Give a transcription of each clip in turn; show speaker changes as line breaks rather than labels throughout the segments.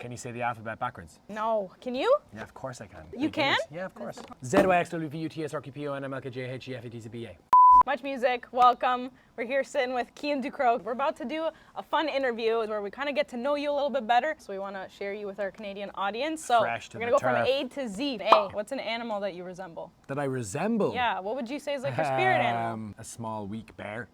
Can you say the alphabet backwards?
No. Can you?
Yeah, of course I can.
You can?
Yeah, of course. ZYXWVUTSRQPONMLKJHEFETCBA.
Muchmusic, welcome. We're here sitting with Cian Ducrot. We're about to do a fun interview where we kind of get to know you a little bit better. So we want to share you with our Canadian audience. So we're going to go from A to Z. A, what's an animal that you resemble?
That I resemble?
Yeah, what would you say is like your spirit animal?
A small, weak bear.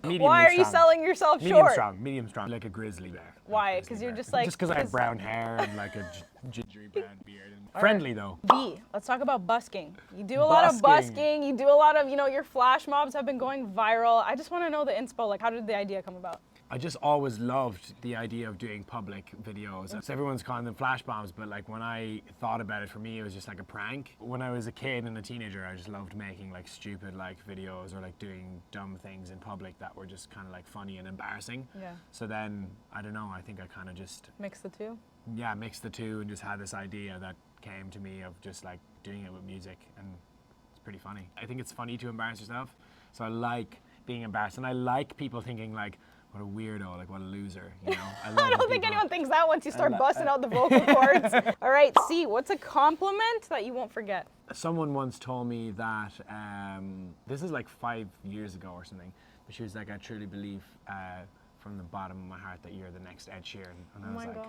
Why are you selling yourself short?
Medium strong, like a grizzly bear.
Why? Because you're just like...
Just because I have brown hair and like a gingery brown beard. And friendly though.
B, let's talk about busking. You do a lot of busking, you do a lot of, your flash mobs have been going viral. I just want to know the inspo, like how did the idea come about?
I just always loved the idea of doing public videos. So everyone's calling them flash bombs, but like when I thought about it, for me, it was just like a prank. When I was a kid and a teenager, I just loved making like stupid like videos or like doing dumb things in public that were just kind of like funny and embarrassing.
Yeah.
So then, I don't know, I think I kind of just...
Mix the two?
Yeah, mixed the two and just had this idea that came to me of just like doing it with music, and it's pretty funny. I think it's funny to embarrass yourself, so I like being embarrassed, and I like people thinking like, what a weirdo, like what a loser, I
don't think anyone thinks that once you start busting out the vocal cords. All right, C, what's a compliment that you won't forget?
Someone once told me that, this is like 5 years ago or something, but she was like, I truly believe from the bottom of my heart that you're the next Ed Sheeran. And I was like,
gosh.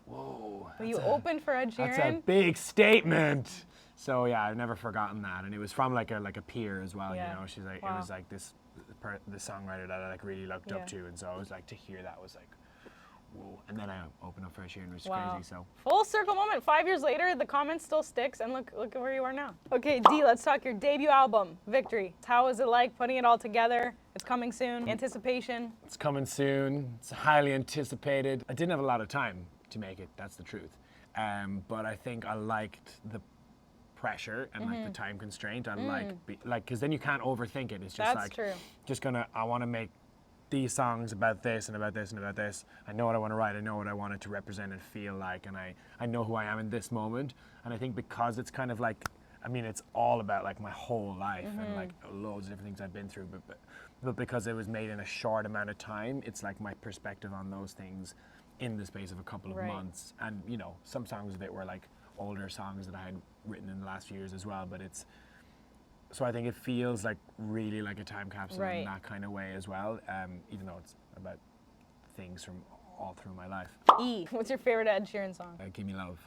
Whoa.
Were you open for Ed Sheeran?
That's a big statement. So yeah, I've never forgotten that, and it was from like a peer as well. She's like, it was like the songwriter that I like really looked up to, and so I was like, to hear that was like, whoa. And then I opened up for Ed Sheeran, which is crazy. So
full circle moment. 5 years later, the comment still sticks, and look at where you are now. Okay, D, let's talk your debut album, Victory. How was it like putting it all together? It's coming soon. Anticipation? It's
coming soon. It's highly anticipated. I didn't have a lot of time to make it, that's the truth. But I think I liked the pressure and like the time constraint. I because then you can't overthink it. It's just I want to make these songs about this and about this and about this. I know what I want to write. I know what I want it to represent and feel like, and I know who I am in this moment. And I think because it's kind of like, it's all about like my whole life and like loads of different things I've been through, but because it was made in a short amount of time, it's like my perspective on those things in the space of a couple of months. And some songs of it were like older songs that I had written in the last few years as well, but so I think it feels like really like a time capsule in that kind of way as well, even though it's about things from all through my life.
E, what's your favorite Ed Sheeran song?
Give Me Love.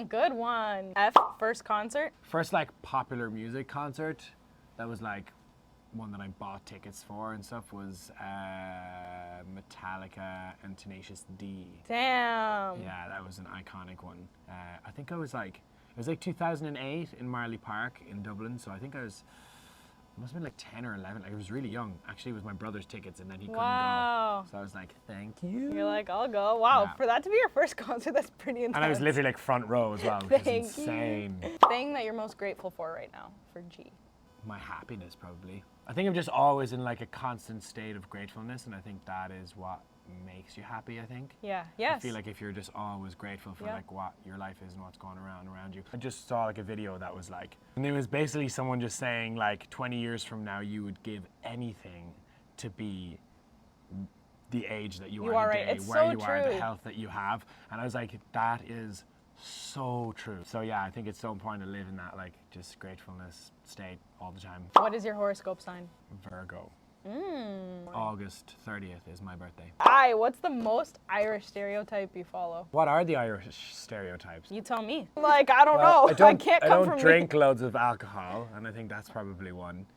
Good one. F, first concert?
First like popular music concert that was like one that I bought tickets for and stuff was Metallica and Tenacious D.
Damn.
Yeah, that was an iconic one. I think it was like 2008 in Marley Park in Dublin, so I think must have been like 10 or 11. Like, I was really young. Actually, it was my brother's tickets, and then he couldn't go. So I was like, thank you.
You're like, I'll go. Wow, for that to be your first concert, that's pretty intense.
And I was literally like front row as well, which is insane.
Thing that you're most grateful for right now, for G?
My happiness, probably. I think I'm just always in like a constant state of gratefulness, and I think that is what makes you happy, I think.
Yeah, yes.
I feel like if you're just always grateful for like what your life is and what's going around you. I just saw like a video that was like, and it was basically someone just saying like 20 years from now you would give anything to be the age that you are today, where you are, the health that you have. And I was like, that is so true. So yeah, I think it's so important to live in that like just gratefulness state all the time.
What is your horoscope sign?
Virgo. August 30th is my birthday.
I, what's the most Irish stereotype you follow?
What are the Irish stereotypes?
You tell me. Like, I don't know. I can't come from
I don't drink loads of alcohol, and I think that's probably one.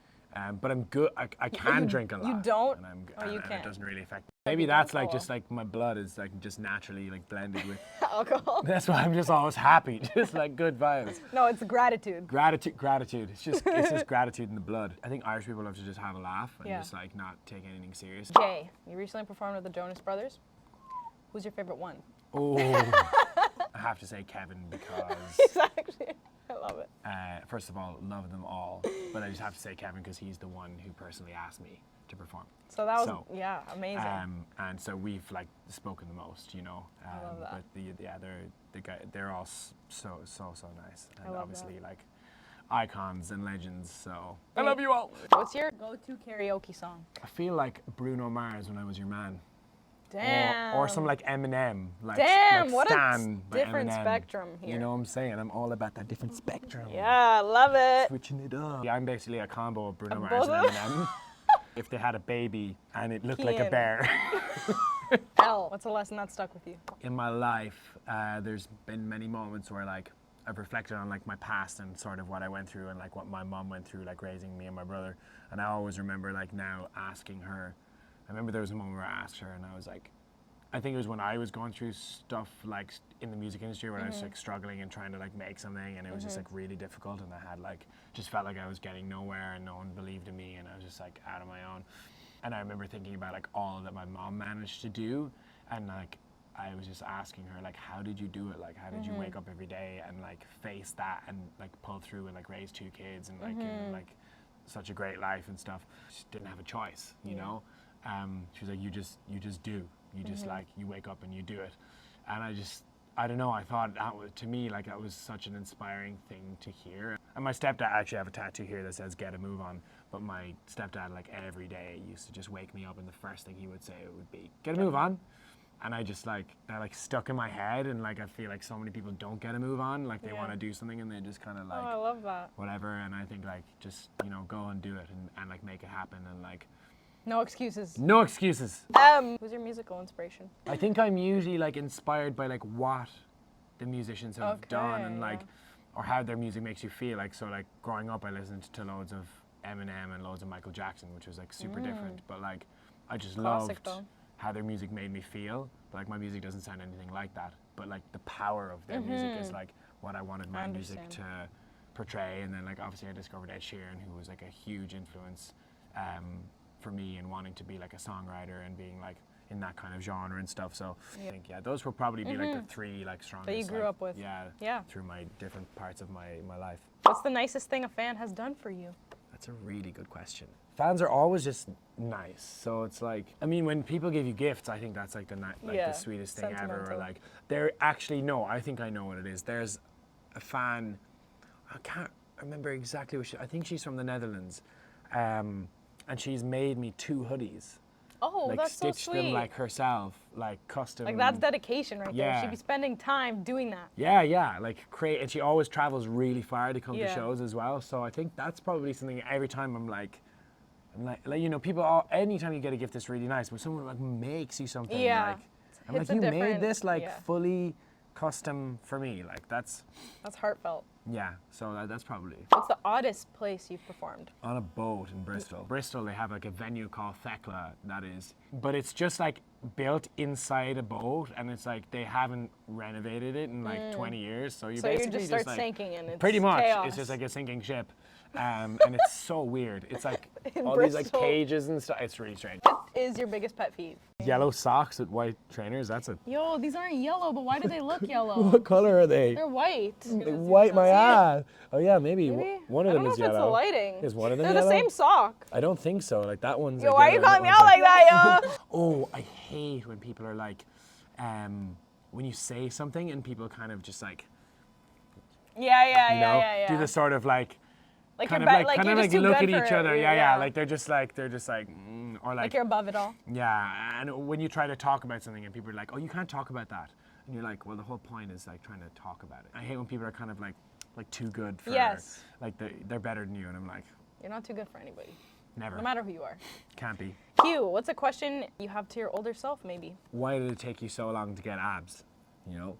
But I'm good. I can drink a lot.
You don't?
And it doesn't really affect me. Maybe that's like just like my blood is like just naturally like blended with
alcohol.
That's why I'm just always happy, just like good vibes.
No, it's gratitude.
Gratitude. It's just gratitude in the blood. I think Irish people love to just have a laugh and just like not take anything serious.
J, you recently performed with the Jonas Brothers. Who's your favorite one?
Oh, I have to say Kevin because.
He's actually. I love it.
First of all, love them all, but I just have to say Kevin because he's the one who personally asked me to perform.
So that was amazing.
And so we've like spoken the most, I
love that.
But they're all so nice, and
I love
obviously
that.
like icons and legends. So I love you all.
What's your go-to karaoke song?
I feel like Bruno Mars, When I Was Your Man.
Damn.
Or some like Eminem. Like,
Damn,
like
what
Stan
a
by
different
Eminem.
spectrum here.
You know what I'm saying? I'm all about that different spectrum.
Yeah, love it.
Switching it up. Yeah, I'm basically a combo of Bruno
Of
Mars and
both of
Eminem. If they had a baby and it looked like a
Cian.
bear.
Hell, what's a lesson that stuck with you?
In my life, there's been many moments where like I've reflected on like my past and sort of what I went through and like what my mom went through, like raising me and my brother. And I always remember like now asking her. I remember there was a moment where I asked her and I was like, I think it was when I was going through stuff like in the music industry where I was like struggling and trying to like make something, and it was just like really difficult, and I had like just felt like I was getting nowhere and no one believed in me, and I was just like out on my own. And I remember thinking about like all that my mom managed to do, and like I was just asking her like, how did you do it? Like, how did you wake up every day and like face that and like pull through and like raise 2 kids and like like such a great life and stuff? She didn't have a choice, you know. She was like, you just do. You just like, you wake up and you do it. And I don't know, I thought that was, to me, like that was such an inspiring thing to hear. And my stepdad, I actually have a tattoo here that says get a move on, but my stepdad like every day used to just wake me up and the first thing he would say would be, get a move on. And I just like, that like stuck in my head, and like I feel like so many people don't get a move on, like they want to do something and they just kind of like,
I love that.
whatever. And I think like, just, you know, go and do it and like make it happen and like,
No excuses.
no excuses.
Who's your musical inspiration?
I think I'm usually like inspired by like what the musicians have done and like, or how their music makes you feel. Like, so like growing up I listened to loads of Eminem and loads of Michael Jackson, which was like super different, but like I just
Classic,
loved
though.
how their music made me feel. But like my music doesn't sound anything like that, but like the power of their music is like what I wanted my music to portray. And then like obviously I discovered Ed Sheeran, who was like a huge influence for me and wanting to be like a songwriter and being like in that kind of genre and stuff. So I think those will probably be like the 3 like strongest
that you grew
like,
up with.
Yeah, through my different parts of my life.
What's the nicest thing a fan has done for you?
That's a really good question. Fans are always just nice. So it's like, I mean, when people give you gifts, I think that's like the sweetest thing ever. Or like, they're actually, no, I think I know what it is. There's a fan, I can't remember exactly what I think she's from the Netherlands. And she's made me 2 hoodies.
Oh,
like
that's so
stitched
sweet.
them like herself, like custom.
Like that's dedication right there. She'd be spending time doing that.
Yeah, like and she always travels really far to come to shows as well. So I think that's probably something every time I'm like you know, people anytime you get a gift that's really nice, but someone like makes you something like, I'm like, you made this like fully custom for me, like that's
heartfelt.
Yeah, so that's probably.
What's the oddest place you've performed?
On a boat in Bristol. Bristol, they have like a venue called Thekla, that is. But it's just like built inside a boat, and it's like they haven't renovated it in like 20 years. So you basically
just start
like,
sinking, and it's
pretty much,
chaos.
it's just like a sinking ship. And it's so weird. It's like all these like cages and stuff. It's really strange.
What is your biggest pet peeve?
Yellow socks with white trainers. That's a.
Yo, these aren't yellow, but why do they look yellow?
What color are they?
They're white.
White, my ass. Oh yeah, maybe. One of them is
I don't know if
yellow.
it's the lighting.
Is one of them
They're
yellow?
the same sock.
I don't think so. Like that one's.
Yo,
like
why are you calling me out like that, yo?
Oh, I hate when people are like, when you say something and people kind of just like.
Yeah.
Do the sort of like.
Like
kind
you're
of like look at each other. Yeah. Like they're just like or like
you're above it all.
Yeah, and when you try to talk about something and people are like, oh, you can't talk about that, and you're like, well, the whole point is like trying to talk about it. I hate when people are kind of like too good for. Like they're better than you, and I'm like.
You're not too good for anybody.
Never.
No matter who you are.
Can't be.
Q, what's a question you have to your older self, maybe?
Why did it take you so long to get abs? You know.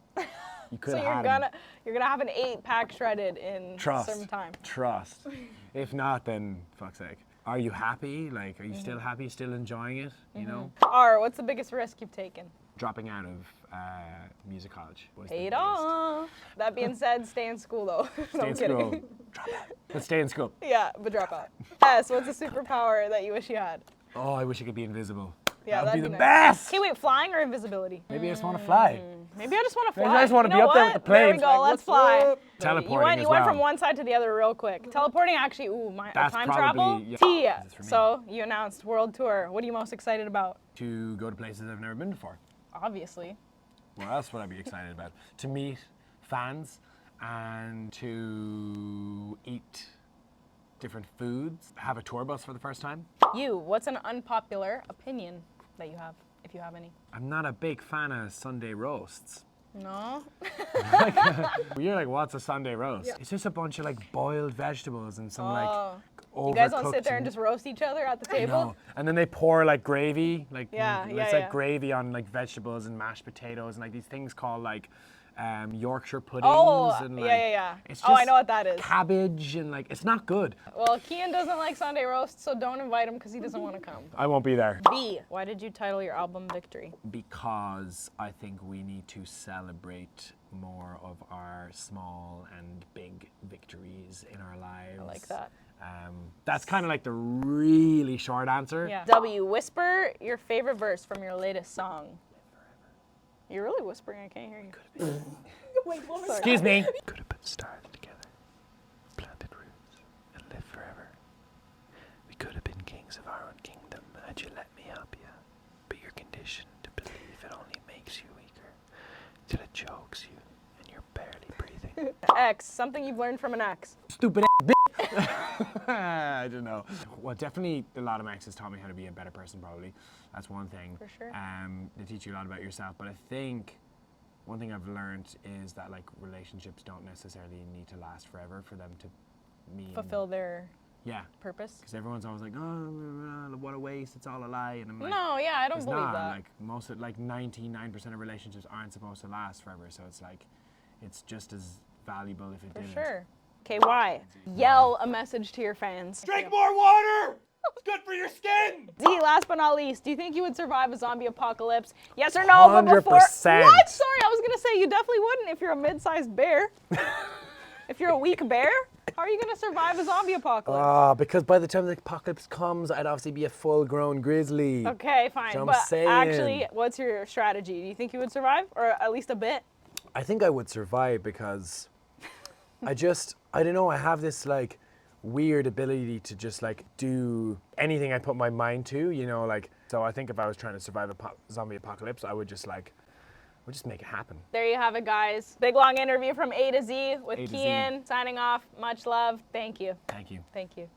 You could
so
have
you're gonna have an 8-pack shredded in some time.
Trust. If not, then fuck's sake. Are you happy? Like, are you still happy? Still enjoying it? You know.
R, what's the biggest risk you've taken?
Dropping out of music college.
Paid off. That being said, stay in school though.
Stay in school. Drop out. But stay in school.
Yeah, but drop out. S, what's a superpower that you wish you had?
Oh, I wish I could be invisible.
Yeah,
that'd be the
nice.
best.
Okay, wait, flying or invisibility?
Maybe I just want to fly.
Maybe I just want to fly.
Maybe I just want to be up there with the planes.
There we go.
Like,
let's fly.
Teleporting
you went from one side to the other real quick. Teleporting actually,
That's
time
probably,
travel.
Yeah.
So you announced world tour. What are you most excited about?
To go to places I've never been before.
Obviously.
What else would I be excited about? To meet fans and to eat different foods. Have a tour bus for the first time.
What's an unpopular opinion that you have? if you have any?
I'm not a big fan of Sunday roasts.
No?
You're like, what's a Sunday roast? Yeah. It's just a bunch of like boiled vegetables and some like overcooked.
You guys don't sit there and just roast each other at the table?
No. And then they pour like gravy, like it's like gravy on like vegetables and mashed potatoes and like these things called like Yorkshire puddings and like it's just
I know what that is.
Cabbage and like it's not good.
Well, Cian doesn't like Sunday roast, so don't invite him because he doesn't want to come.
I won't be there.
B, why did you title your album Victory?
Because I think we need to celebrate more of our small and big victories in our lives.
I like that.
That's kind of like the really short answer.
Yeah. W, whisper your favorite verse from your latest song. You're really whispering, I can't hear you.
Wait,
excuse me.
Could have put stars together, planted roots, and lived forever. We could have been kings of our own kingdom had you let me help you. But you're conditioned to believe it only makes you weaker, till it chokes you and you're barely breathing.
X, something you've learned from an ex.
Stupid bitch. I don't know. Well, definitely a lot of my exes taught me how to be a better person, probably. That's one thing.
For sure.
They teach you a lot about yourself, but I think one thing I've learned is that like relationships don't necessarily need to last forever for them to mean
Fulfill their purpose.
Because everyone's always like, oh, what a waste, it's all a lie, and I'm like,
no, yeah, I don't believe
not.
that.
Like most of 99% of relationships aren't supposed to last forever, so it's like it's just as valuable if it didn't.
For sure. Okay, why? Yell a message to your fans.
Drink more water! It's good for your skin!
D, last but not least, do you think you would survive a zombie apocalypse? Yes or no?
100%.
But before, what? Sorry, I was gonna say you definitely wouldn't if you're a mid-sized bear. If you're a weak bear, how are you gonna survive a zombie apocalypse?
Because by the time the apocalypse comes, I'd obviously be a full-grown grizzly.
Okay, fine.
So
but
saying.
Actually, what's your strategy? Do you think you would survive, or at least a bit?
I think I would survive because I don't know, I have this like weird ability to just like do anything I put my mind to, you know, like, so I think if I was trying to survive a zombie apocalypse, I would just make it happen.
There you have it, guys. Big long interview from A to Z with
A to Z.
Cian. Signing off. Much love. Thank you.
Thank you.
Thank you.